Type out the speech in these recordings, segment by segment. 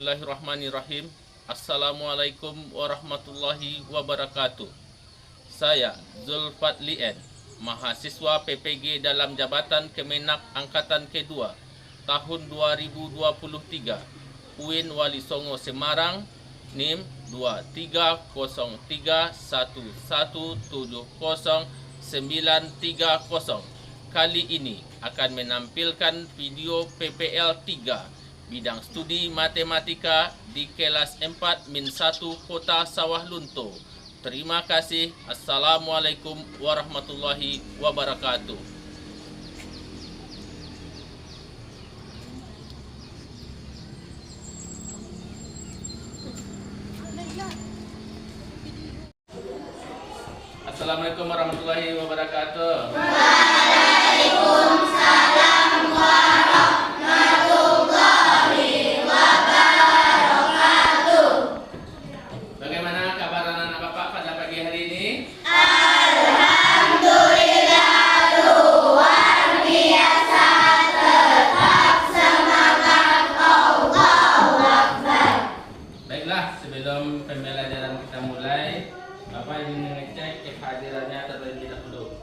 Bismillahirrahmanirrahim. Assalamualaikum warahmatullahi wabarakatuh. Saya Zulfadli N, mahasiswa PPG dalam Jabatan Kemenak Angkatan Kedua tahun 2023, UIN Wali Songo Semarang, NIM 2303117090. Kali ini akan menampilkan video PPL 3 bidang studi matematika di kelas 4-1 Kota Sawah Lunto. Terima kasih. Assalamualaikum warahmatullahi wabarakatuh. Assalamualaikum warahmatullahi wabarakatuh. Waalaikumsalam warahmatullahi wabarakatuh. Bagaimana kabar anak-anak Bapak pada pagi hari ini? Alhamdulillah luar biasa, tetap semangat, Allahu Akbar. Baiklah, sebelum pembelajaran kita mulai, Bapak ingin mengecek kehadirannya terlebih dahulu.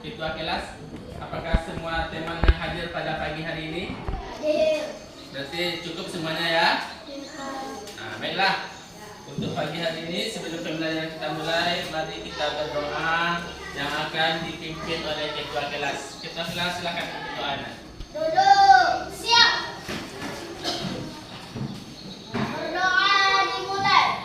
Ketua kelas, apakah semua teman yang hadir pada pagi hari ini? Hadir. Berarti cukup semuanya ya? Nah, baiklah. Untuk pagi hari ini, sebelum pembelajaran kita mulai, mari kita berdoa yang akan dipimpin oleh ketua kelas. Ketua kelas, silakan berdoa. Duduk, siap. Berdoa dimulai.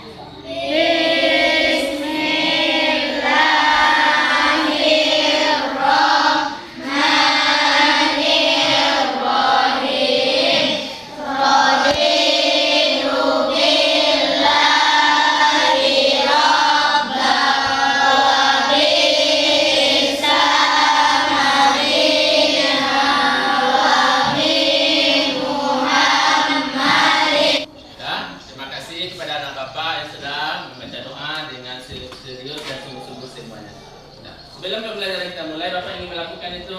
Sebelum pembelajaran kita mulai, Bapak ingin melakukan itu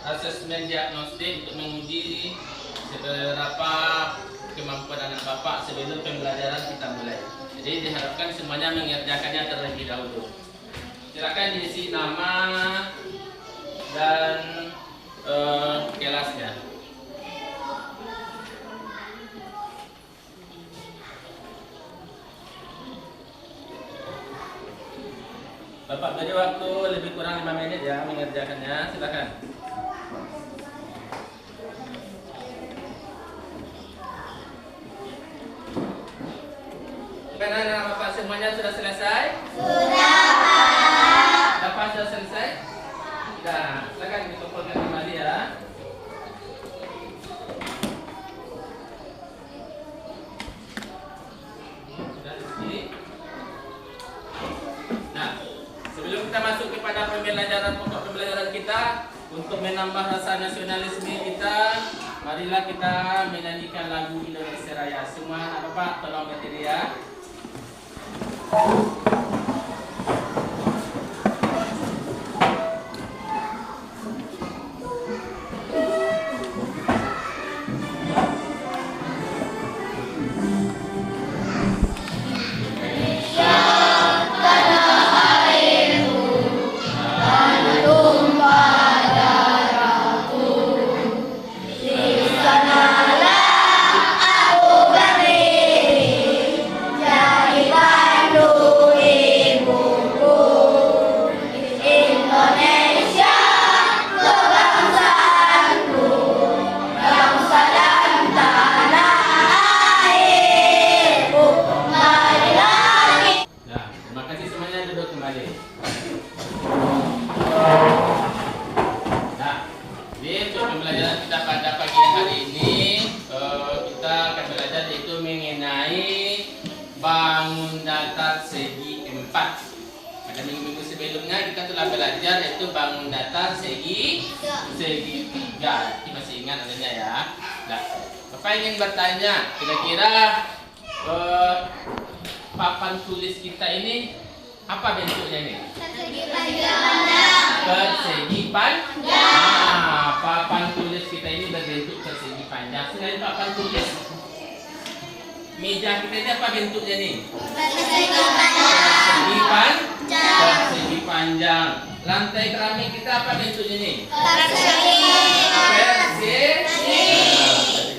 asesmen diagnostik untuk menguji seberapa kemampuan anak Bapak sebelum pembelajaran kita mulai. Jadi diharapkan semuanya mengerjakannya terlebih dahulu. Silakan diisi nama dan kelasnya. Bapak beri waktu lebih kurang 5 menit ya mengerjakannya. Silakan. Karena anak Bapak semuanya sudah selesai? Sudah. Bapak sudah selesai? Sudah. Silakan dikumpulkan kembali ya. Sudah diisi. Nah, sebelum kita masuk kepada pokok pembelajaran kita, untuk menambah rasa nasionalisme kita, marilah kita menyanyikan lagu Indonesia Raya. Semua anak Bapak tolong berdiri ya. Bangun datar segi 4. Pada minggu-minggu sebelumnya kita telah belajar yaitu bangun datar segi 3. Ini masih ingat adanya ya. Nah, Bapak ingin bertanya, kira-kira papan tulis kita ini apa bentuknya ini? Persegi panjang. Nah, papan tulis kita ini berbentuk persegi panjang. Selain papan tulis, Meja kita ini apa bentuknya nih? Persegi Persegi panjang. Lantai keramik kita apa bentuknya nih? Persegi.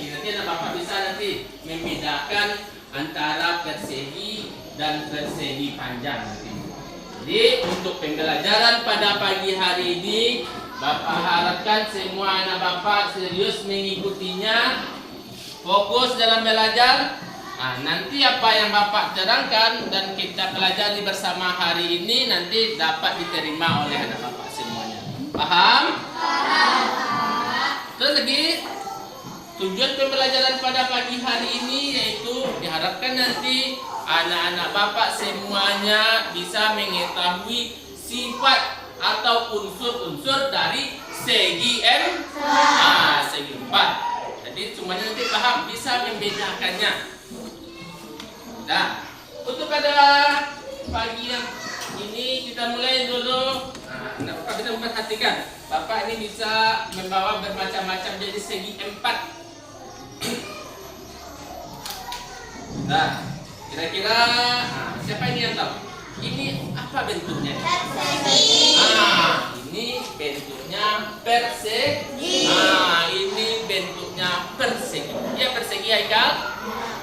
Nanti anak bapak bisa nanti membedakan antara persegi dan persegi panjang nanti. Jadi untuk pembelajaran pada pagi hari ini, bapak harapkan semua anak bapak serius mengikutinya, fokus dalam belajar. Nah, nanti apa yang bapak terangkan dan kita pelajari bersama hari ini nanti dapat diterima oleh anak bapak semuanya. Paham? Paham. Terus lagi, tujuan pembelajaran pada pagi hari ini yaitu diharapkan nanti anak-anak bapak semuanya bisa mengetahui sifat atau unsur-unsur dari segi segi 4. Jadi semuanya nanti paham, bisa membedakannya. Nah, untuk pada pagi yang ini kita mulai dulu. Nah, bapak bisa memperhatikan, bapak ini bisa membawa bermacam-macam jadi segi 4. Nah, kira-kira siapa ini yang tahu? Ini apa bentuknya? Ini bentuknya persegi. Ini bentuknya persegi. Ya, persegi Haikal?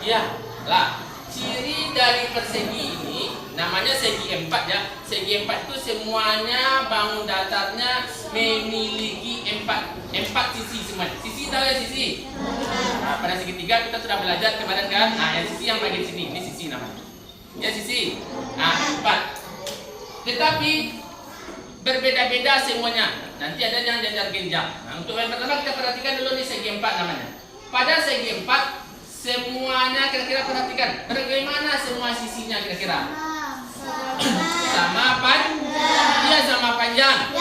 Ya, lah. Ciri dari persegi ini namanya segi 4 ya. Segi 4 itu semuanya bangun datarnya memiliki 4 sisi semuanya. Sisi tahu ya sisi? Nah, pada segitiga kita sudah belajar kemarin kan? Nah, yang sisi yang bagian sini, ini sisi namanya. Ya sisi. Nah, 4. Tetapi berbeda-beda semuanya. Nanti ada yang jajar genjang. Nah, untuk yang pertama kita perhatikan dulu nih segi 4 namanya. Pada segi 4 semuanya kira-kira perhatikan bagaimana semua sisinya kira-kira sama panjang. Iya sama panjang.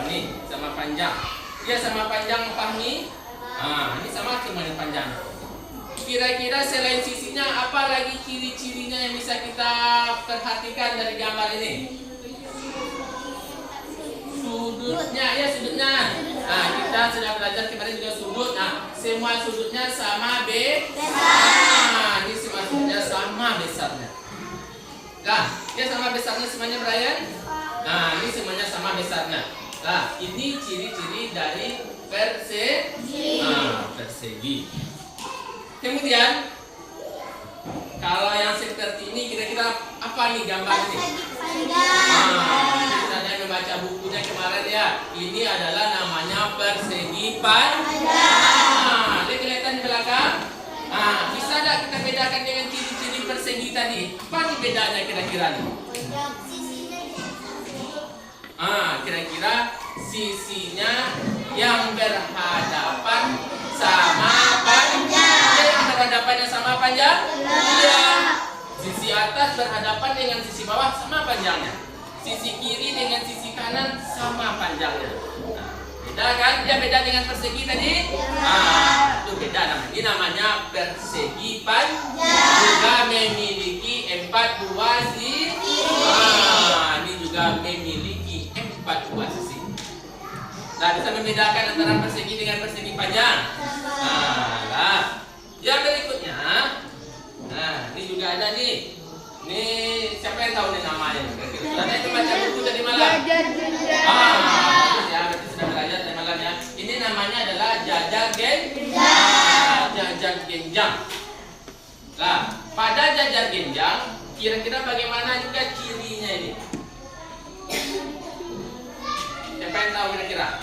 Nih sama panjang. Iya sama panjang pahami. Ini sama semuanya panjang. Kira-kira selain sisinya apa lagi ciri-cirinya yang bisa kita perhatikan dari gambar ini? Sudutnya, ya sudutnya. Nah, kita sudah belajar kemarin juga sudut. Nah, semua sudutnya sama besar. Ini semua sudutnya sama besarnya. Nah, ya sama besarnya semuanya Brian. Nah, ini semuanya sama besarnya. Nah, ini ciri-ciri dari persegi. Persegi. Kemudian, kalau yang seperti ini kira-kira apa nih gambar ini? Kita ada membaca bukunya kemarin ya. Ini adalah namanya persegi panjang. Ini kelihatan di belakang. Bisa tidak kita bedakan dengan ciri-ciri persegi tadi? Apa nih bedanya kira-kira nih? Kira-kira sisinya yang berhadapan sama panjang. Yang berhadapannya sama panjang? Iya. Sisi atas berhadapan dengan sisi bawah sama panjangnya. Sisi kiri dengan sisi kanan sama panjangnya. Nah, beda kan? Dia beda dengan persegi tadi? Itu beda namanya. Ini namanya persegi panjang. Juga memiliki 4 buah sisi. Ini juga memiliki 4 buah sisi. Nah, bisa membedakan antara persegi dengan persegi panjang. Yang berikutnya. Nah, ini juga ada nih. Ini siapa yang tahu nih namanya? Sudah itu baca buku tadi malam. Bagus ya, berarti sudah belajar tadi malam ya. Ini namanya adalah jajar genjang. Jajar genjang. Nah, pada jajar genjang, kira-kira bagaimana juga cirinya ini? Siapa yang tahu kira-kira?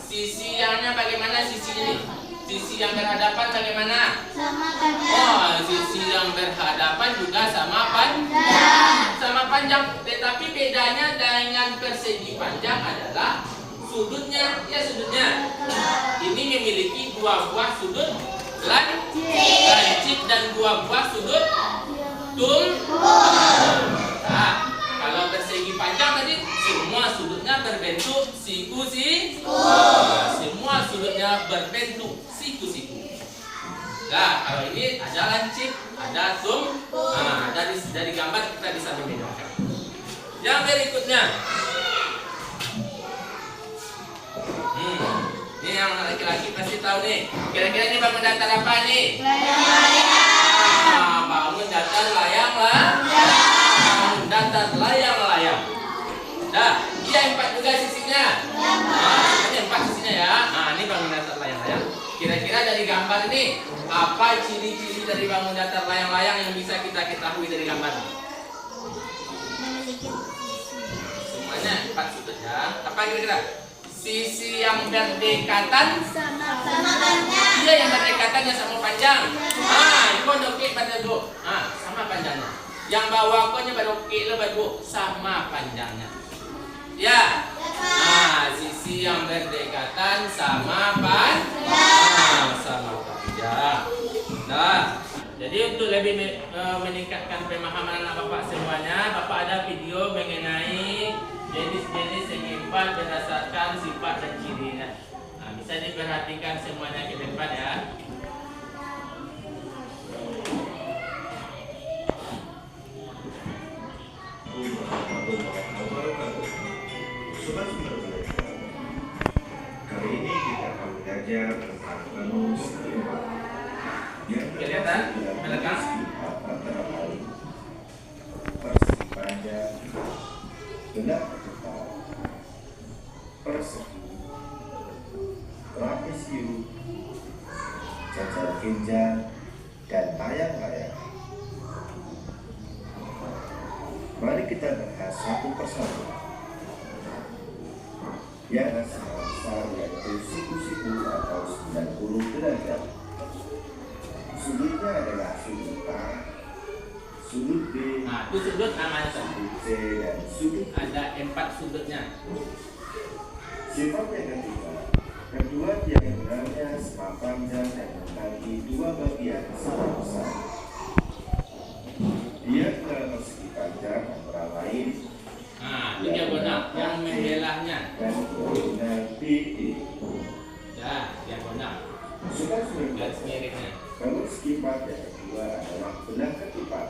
Sisinya bagaimana sisi ini? Sisi yang berhadapan bagaimana? Sama panjang. Sisi yang berhadapan juga sama panjang. Sama panjang. Tetapi bedanya dengan persegi panjang adalah sudutnya. Ya sudutnya. Ini memiliki 2 buah sudut lancip dan 2 buah sudut Nah, kalau persegi panjang tadi semua sudutnya berbentuk siku-siku. Semua sudutnya berbentuk siku-siku. Nah, kalau ini ada lancip, ada dari gambar kita bisa membedakan. Yang berikutnya, ini yang laki-laki pasti tahu nih. Kira-kira ini bangun datar apa nih? gambar ini, apa ciri-ciri dari bangun datar layang-layang yang bisa kita ketahui dari gambar? Semuanya 4 sudut ya. Apa kira-kira? Sisi yang berdekatan Sama panjang. dia yang berdekatannya sama panjang. Ibu dokik pada bu. Sama panjangnya. Yang bawah konya badokik lo bu sama panjangnya. Ya. Sisi yang berdekatan sama panjang. Sama panjang. Nah, jadi untuk lebih meningkatkan pemahaman anak bapak semuanya, bapak ada video mengenai jenis-jenis segi-empat berdasarkan sifat dan cirinya. Bisa diperhatikan semuanya ke depan ya. Kali ini kita akan belajar tentang bangun segi-empat. Kelihatan? Belakang? Antara lain persegi panjang, benak ketupat, persegi, trapesium, cacar ginjal, dan layang-layang. Mari kita bahas satu persatu. Yang besar yaitu siku-siku atau 90 derajat. Sudutnya adalah sudut A, sudut B, Itu sudut namanya. sudut C, dan sudut D. Ada 4 sudutnya. Sifat yang ketiga, kedua diagonalnya sama panjang dan membagi dua bagian sama besar. Diagonal persegi panjang antara lain Itu diagonal yang membelahnya. dan diagonal BD. Ya, diagonal. Sudah Garis miringnya. Kalau segi empat yang kedua adalah belah ketupat.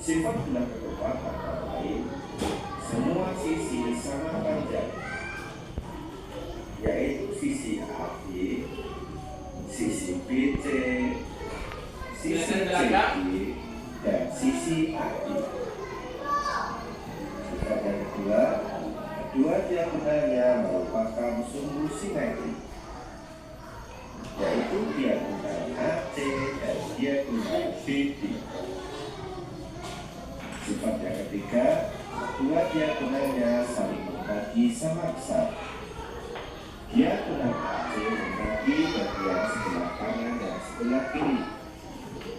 Sifat belah ketupat antara lain semua sisi sama panjang, yaitu sisi AB, sisi BC, sisi CD, dan sisi AD. Sifat yang kedua diagonalnya merupakan sumbu simetri, yaitu diagonal AC dan diagonal BD. Sifat yang ketiga, dua diagonalnya saling membagi sama besar. Diagonal AC membagi bagian sebelah kanan dan sebelah kiri,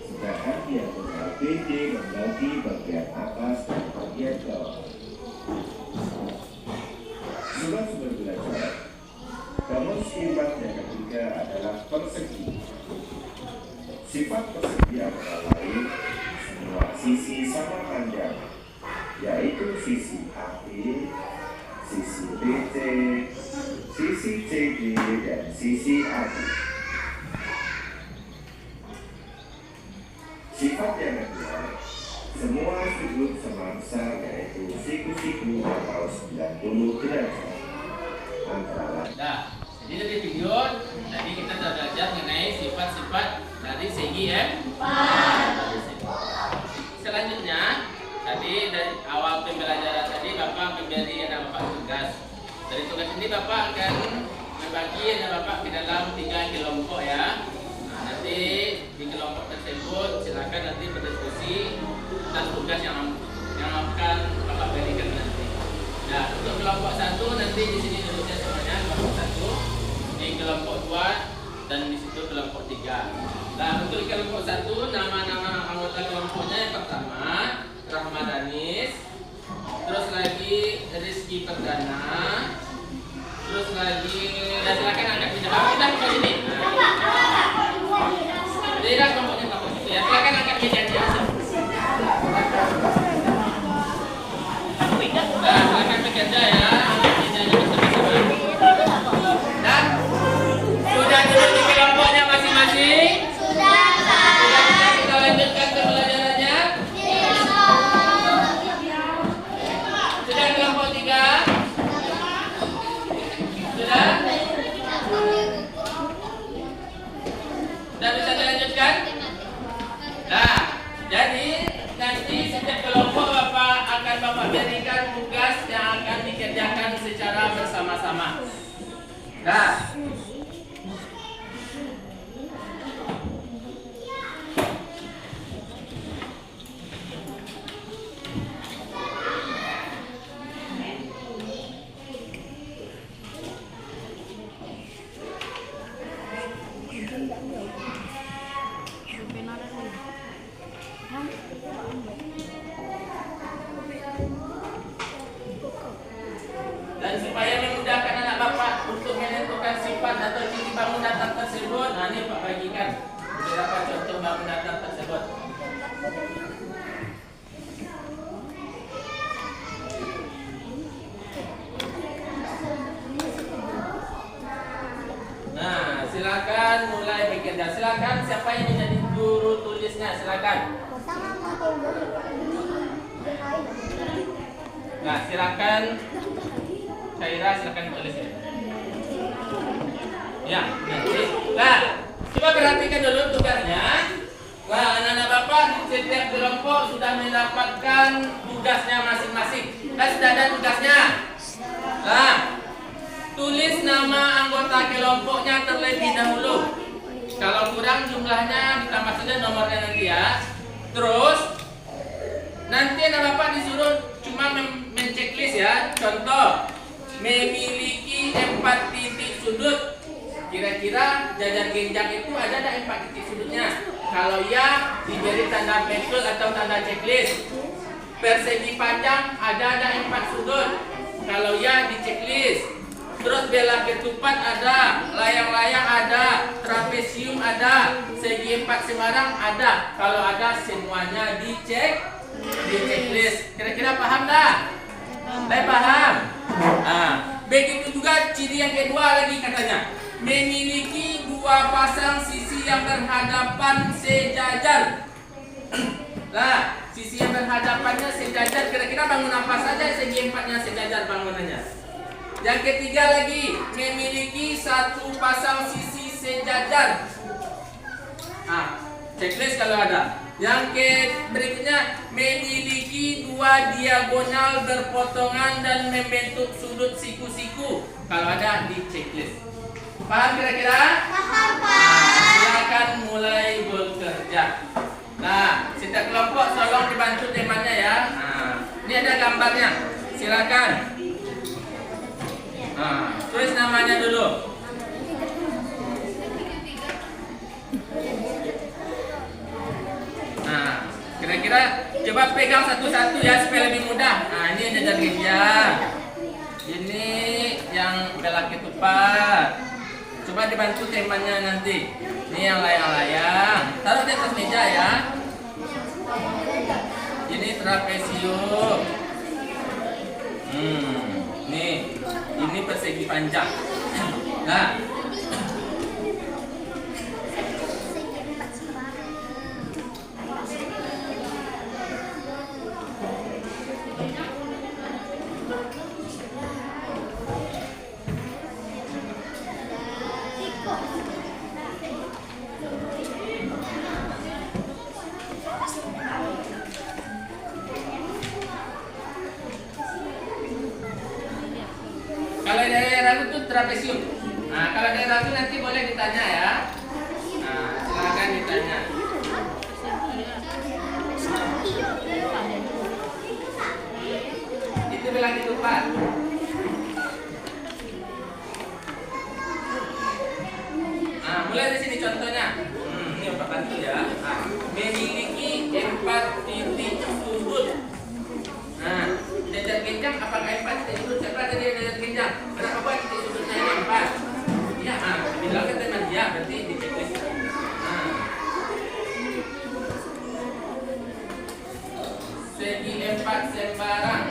sedangkan diagonal BD membagi bagian atas dan bagian bawah. Sudah belajar. Bangun sifat yang ketiga adalah persegi. Sifat persegi antara lain semua sisi sama panjang, yaitu sisi AB, sisi BC, sisi CD, dan sisi AD. Sifat yang kedua, semua sudut sama besar, yaitu siku-siku atau 90 derajat. Antara lain Nah, jadi dari video tadi kita sudah belajar mengenai sifat-sifat dari segi empat. Selanjutnya, tadi dari awal pembelajaran tadi Bapak memberi anak Bapak tugas. Dari tugas ini Bapak akan membagi anak Bapak ke dalam 3 kelompok ya. Nanti di kelompok tersebut silakan nanti berdiskusi tentang tugas yang akan Bapak berikan nanti. Nah, untuk kelompok 1 nanti di sini duduknya semuanya kelompok 1, di kelompok 2 dan di situ kelompok 3. Nah, untuk kelompok 1 nama-nama anggota kelompoknya yang pertama Rahmadanis, terus lagi Rizky Perdana, terus lagi silakan angkat di depan kita ke sini. Tidak kelompoknya kelompok itu ya. Silakan angkat meja aja. Nah, silakan bekerja ya. Mejanya bersama-sama. Dan sudah duduk di kelompoknya masing-masing. Sudah. Sudah bisa kita lanjutkan pembelajarannya. Sudah kelompok 3. Sudah. Sudah bisa dilanjutkan. Nah, jadi nanti setiap kelompok akan Bapak berikan tugas yang akan dikerjakan secara bersama-sama. Nah, Dan supaya memudahkan anak bapak untuk menentukan sifat atau ciri bangun datang tersebut, nah ini Pak bagikan beberapa contoh bangun datang tersebut. Nah, silakan mulai bekerja. Silakan siapa yang menjadi guru tulisnya, silakan. Nah, silakan Syaira, silakan tulis ya. Ya, nanti. Nah, coba perhatikan dulu tugasnya. Nah, anak-anak bapak di setiap kelompok sudah mendapatkan tugasnya masing-masing. Dan sudah ada tugasnya. Nah, tulis nama anggota kelompoknya terlebih dahulu. Kalau kurang jumlahnya ditambah saja nomornya nanti ya. Terus nanti anak bapak disuruh cuma menceklis ya. Contoh, memiliki 4 titik sudut. Kira-kira jajar genjang itu ada 4 titik sudutnya? Kalau ya, diberi tanda betul atau tanda checklist. Persegi panjang ada 4 sudut. Kalau ya, di checklist. Terus bela ketupat ada, layang-layang ada, trapesium ada, segi 4 Semarang ada. Kalau ada semuanya di checklist. Kira-kira paham dah? Paham? Nah, begitu juga ciri yang kedua lagi katanya. Memiliki 2 pasang sisi yang berhadapan sejajar. Nah, sisi yang berhadapannya sejajar, kira-kira bangun apa saja segi 4-nya sejajar bangunannya? Yang ketiga lagi, memiliki 1 pasang sisi sejajar. Checklist kalau ada. Yang berikutnya, memiliki 2 diagonal berpotongan dan membentuk sudut siku-siku. Kalau ada di checklist. Paham kira-kira? Paham, Pak. Silakan mulai bekerja. Nah, setiap kelompok tolong dibantu temannya ya. Ini ada gambarnya. Silakan. Tulis namanya dulu. Nah, kira-kira coba pegang satu-satu ya supaya lebih mudah. Nah, ini jajar genjang. Ini yang bela ketupat. Coba dibantu temannya nanti. Ini yang layang-layang. Taruh di atas meja ya. Ini trapesium. Ini persegi panjang. Nah, kalau daerah ragu itu trapesium. Nah, kalau daerah ragu nanti boleh ditanya ya. Nah, silakan ditanya. Itu bilang ketupat. Nah, mulai dari sini contohnya. Ini Bapak bantu ya. Memiliki 4 titik sudut. Nah, jajar genjang apakah 4 titik sudut? Siapa tadi yang jajar genjang? Kenapa buat titik sudutnya ini 4? Iya, bilang ke teman dia, berarti di checklist. Segi 4 Semarang.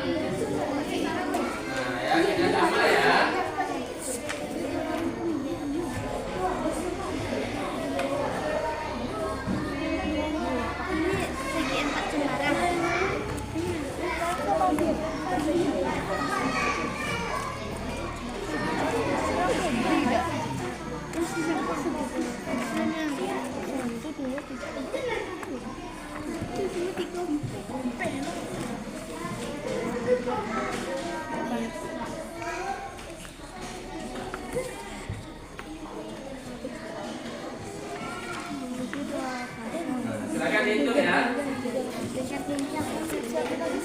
Nah, ya kita sama ya. Silakan dihitung ya.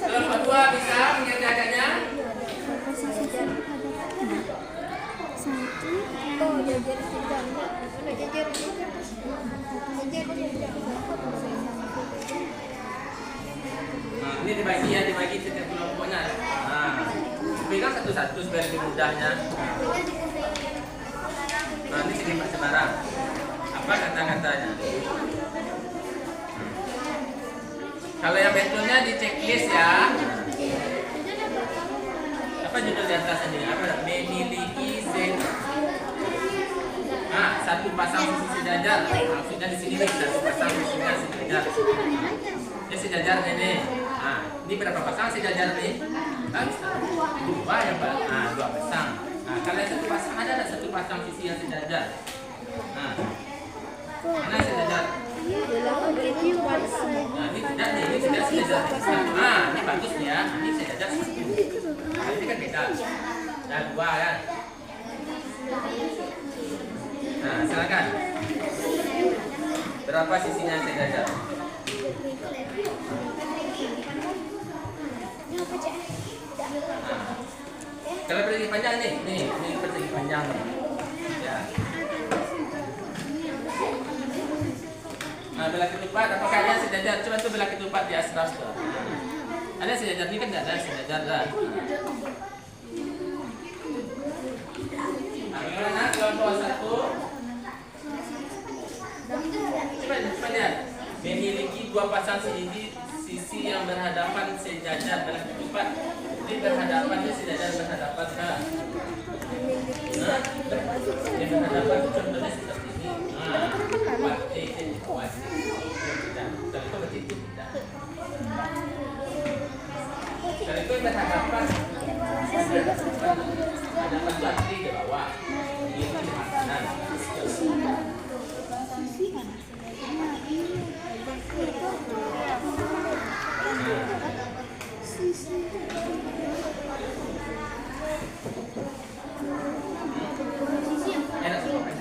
Kelompok 2 bisa mengerjakannya. ya dibagi setiap kelompoknya. Nah, pegang satu-satu supaya lebih mudahnya. Nah, ini sini Pak Semarang. Apa kata-katanya? Kalau yang betulnya di checklist ya. Apa judul di atas ini? Apa? Memiliki satu pasang sisi sejajar. Maksudnya di sini satu pasang sisinya sejajar. Ini sejajar ini. Ini berapa pasang sejajar nih? Dua ya Pak. Dua pasang. Kalau satu pasang ada satu pasang sisi yang sejajar. Mana sejajar? Ini tidak nih, ini tidak sejajar. Ini bagus nih ya. Ini sejajar satu. Ini kan beda. Ada dua kan? Silakan. Berapa sisinya sejajar? Kalau persegi panjang nih, ini persegi panjang nih. Ya. Belah ketupat, apakah ada sejajar? Coba tuh belah ketupat di asraf tuh. Ada sejajar ini kan tidak ada sejajar dah. Bagaimana kelompok satu? Coba lihat. Memiliki dua pasang sisi yang berhadapan sejajar belah ketupat. Jadi berhadapannya sejajar berhadapan kan? Yang berhadapan itu contohnya seperti ini. Kalau itu berhadapan berhadapan di bawah, ini di kanan. Enak semua kan?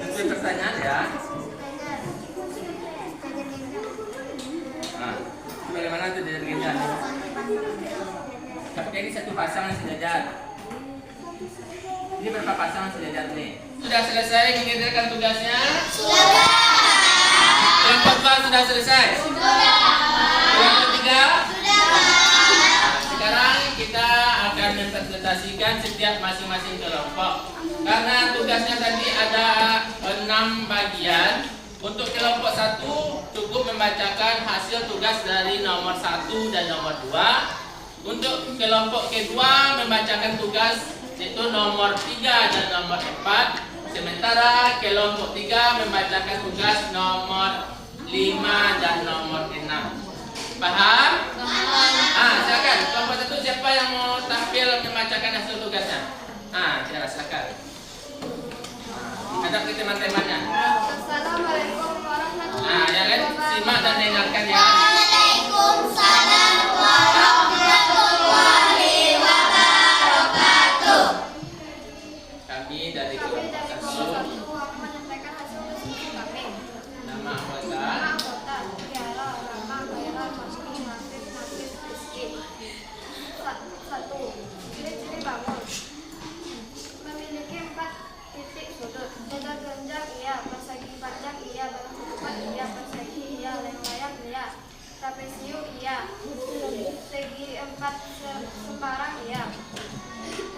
Sesuai pertanyaan ya. Bagaimana tuh dari kerjaan? Tapi ini satu pasang sejajar. Ini berapa pasang sejajar nih? Sudah selesai mengerjakan tugasnya? Sudah. Kelompok 2 sudah selesai? Sudah. Kelompok 3? Sudah. Sekarang kita akan mempresentasikan setiap masing-masing kelompok. Karena tugasnya tadi ada 6 bagian. Untuk kelompok 1 cukup membacakan hasil tugas dari nomor 1 dan nomor 2. Untuk kelompok kedua membacakan tugas yaitu nomor 3 dan nomor 4. Sementara kelompok 3 membacakan tugas nomor 5 dan nomor 6. Paham? Silakan. Kelompok 1 siapa yang mau tampil membacakan hasil tugasnya? Silakan. Hadap ke teman-temannya. Assalamualaikum warahmatullahi Ya kan? Simak dan dengarkan ya. Waalaikumsalam warahmatullahi wabarakatuh. Kami dari kelompok 1 menyampaikan hasil diskusi kami. nama anggota. Anggota Tiara, Rama, Gaira, Masmi, Nasib, Rizky. 1. Ciri-ciri bangun. Memiliki 4 titik sudut. Jajar genjang iya, persegi panjang iya, belah ketupat iya, persegi iya, layang-layang iya, trapesium iya, segi 4 sembarang iya.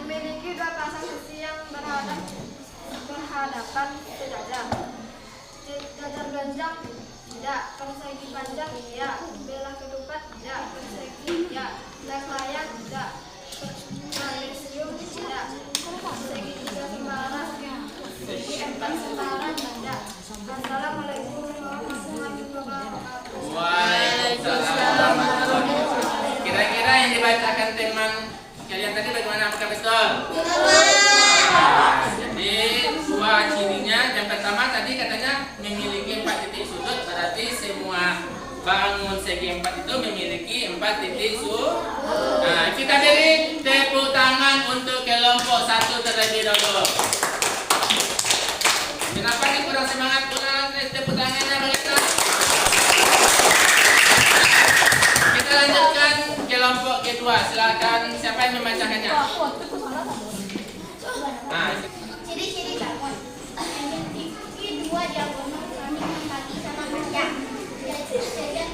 Memiliki 2 pasang sisi yang berhadapan sejajar. Jajar genjang tidak, persegi panjang iya, belah ketupat tidak, persegi iya, layang-layang tidak, trapesium tidak, persegi 3 sembarang, segi 4 sembarang tidak. Assalamualaikum warahmatullahi wabarakatuh. Waalaikumsalam warahmatullahi wabarakatuh. Kira-kira yang dibacakan teman kalian tadi bagaimana? Apakah betul? Jadi 2 cirinya. Yang pertama tadi katanya memiliki 4 titik sudut, berarti semua bangun segi 4 itu memiliki 4 titik sudut. Kita beri tepuk tangan untuk kelompok 1 terlebih dahulu. Kenapa nih kurang semangat? Kurang tepuk tangannya mereka. Kita lanjutkan kelompok kedua. Silakan siapa yang membacakannya? Ciri-ciri bangun. Memiliki 2 diagonal samping kaki sama panjang. Jajar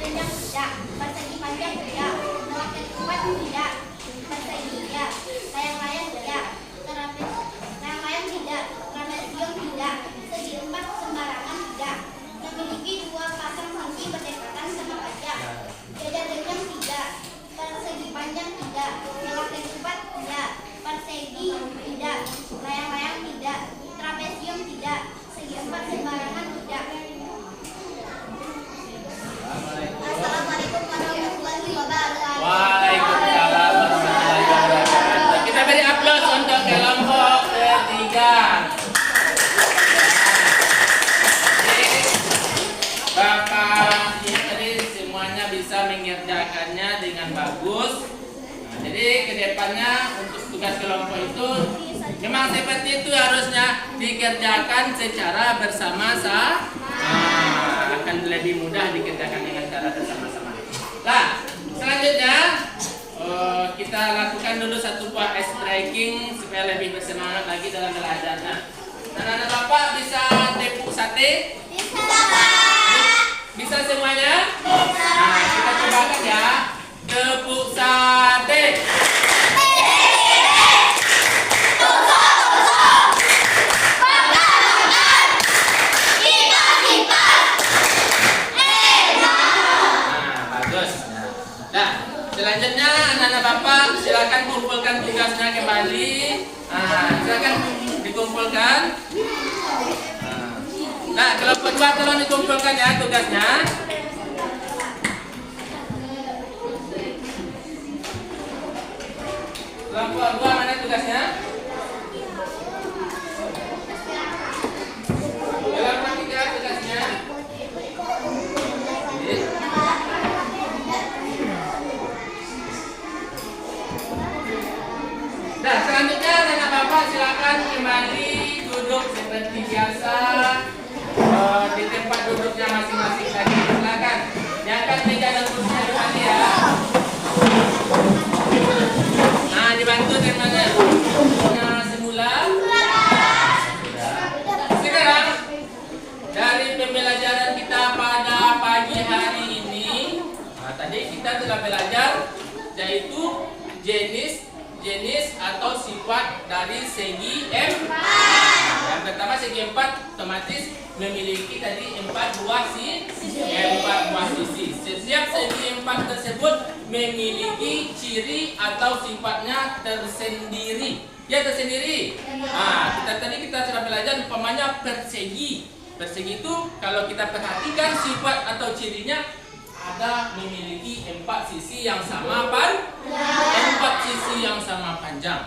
Jadi kedepannya untuk tugas kelompok itu memang seperti itu harusnya dikerjakan secara bersama-sama. Akan lebih mudah dikerjakan dengan cara bersama-sama. Nah, selanjutnya kita lakukan dulu satu buah ice breaking supaya lebih bersemangat lagi dalam belajarnya. Anak-anak Bapak bisa tepuk sate? Bisa semuanya? Nah, kita cobakan ya. Tepuk sate. Nah, selanjutnya anak-anak Bapak silakan kumpulkan tugasnya kembali. Silakan dikumpulkan. Nah, kelompok 2 tolong dikumpulkan ya tugasnya. Kelompok 2 mana tugasnya? Kelompok 3 tugasnya. Nah, selanjutnya anak Bapak silakan kembali duduk seperti biasa di tempat duduknya masing-masing lagi. Silakan diangkat meja dan kursinya kembali ya. Nah, dibantu temanya semula. Sekarang dari pembelajaran kita pada pagi hari ini, tadi kita telah belajar yaitu jenis atau sifat dari segi empat. Yang pertama segi empat otomatis memiliki tadi empat buah sisi. Setiap segi empat tersebut memiliki ciri atau sifatnya tersendiri. Ya tersendiri. Kita sudah belajar umpamanya persegi. Persegi itu kalau kita perhatikan sifat atau cirinya ada memiliki empat sisi yang sama panjang.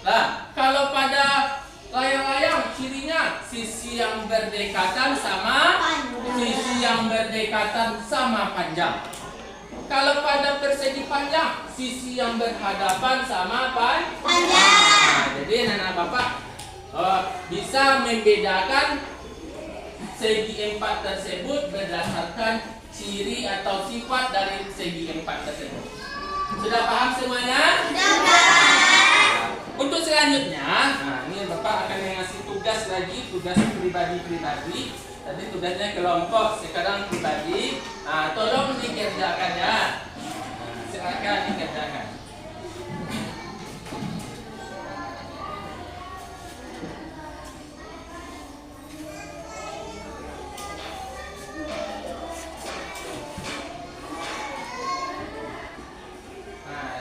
Nah, kalau pada layang-layang cirinya sisi yang berdekatan sama panjang. Kalau pada persegi panjang sisi yang berhadapan sama panjang. Jadi anak-anak Bapak bisa membedakan segi empat tersebut berdasarkan ciri atau sifat dari segi empat tersebut. Sudah paham semuanya? Sudah paham. Untuk selanjutnya, ini Bapak akan mengasih tugas lagi, tugas pribadi. Tadi tugasnya kelompok, sekarang pribadi. Tolong dikerjakan ya. Silakan dikerjakan.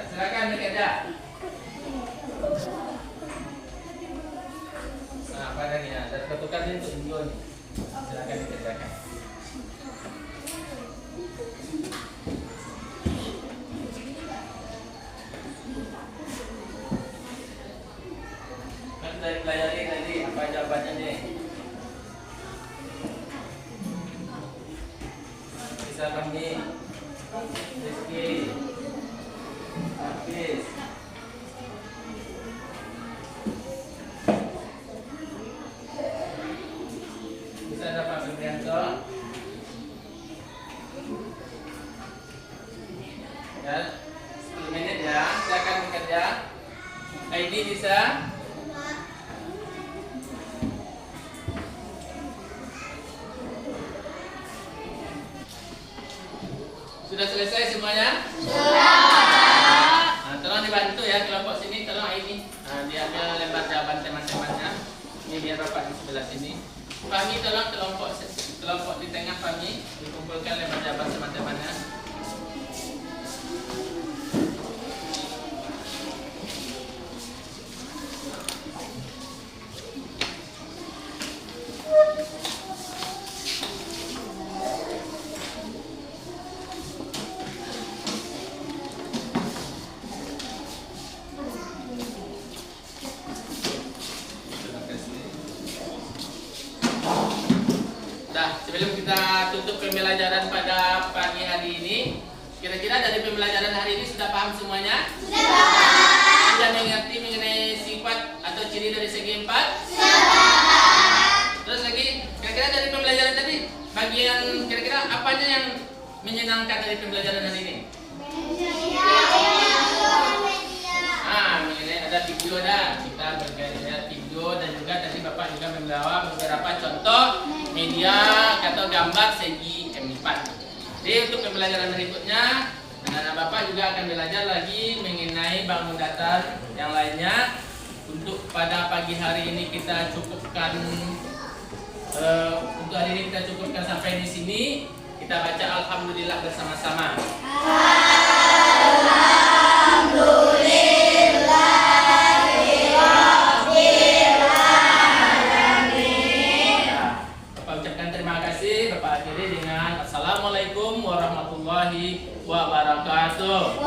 Silakan bekerja. Padanya dan ketukan ini untuk video ini. Silakan dikerjakan. Kan dari pelajari tadi apa jawabannya nih? Bisa kami Rizky. Habis. Bisa dapat Febrianto. Ya, 10 menit ya. Silakan bekerja. ID bisa. Sudah selesai semuanya? Tolong dibantu ya kelompok sini, tolong ini diambil lembar jawaban teman-temannya. Ini biar Bapak di sebelah sini. Fahmi tolong kelompok di tengah Fahmi dikumpulkan lembar jawaban teman-temannya. Sebelum kita tutup pembelajaran pada pagi hari ini, Kira-kira dari pembelajaran hari ini sudah paham semuanya? Sudah mengerti mengenai sifat atau ciri dari segi empat? Terus lagi, kira-kira dari pembelajaran tadi, bagian kira-kira apanya yang menyenangkan dari pembelajaran hari ini? Mengenai ada video kita bergaya video dan juga tadi Bapak juga membawa beberapa contoh media atau gambar segi M4. Jadi untuk pembelajaran berikutnya, anak-anak Bapak juga akan belajar lagi mengenai bangun datar yang lainnya. Untuk pada pagi hari ini kita cukupkan sampai di sini. Kita baca alhamdulillah bersama-sama. Bapak ucapkan terima kasih. Bapak akhiri dengan Assalamualaikum warahmatullahi wabarakatuh.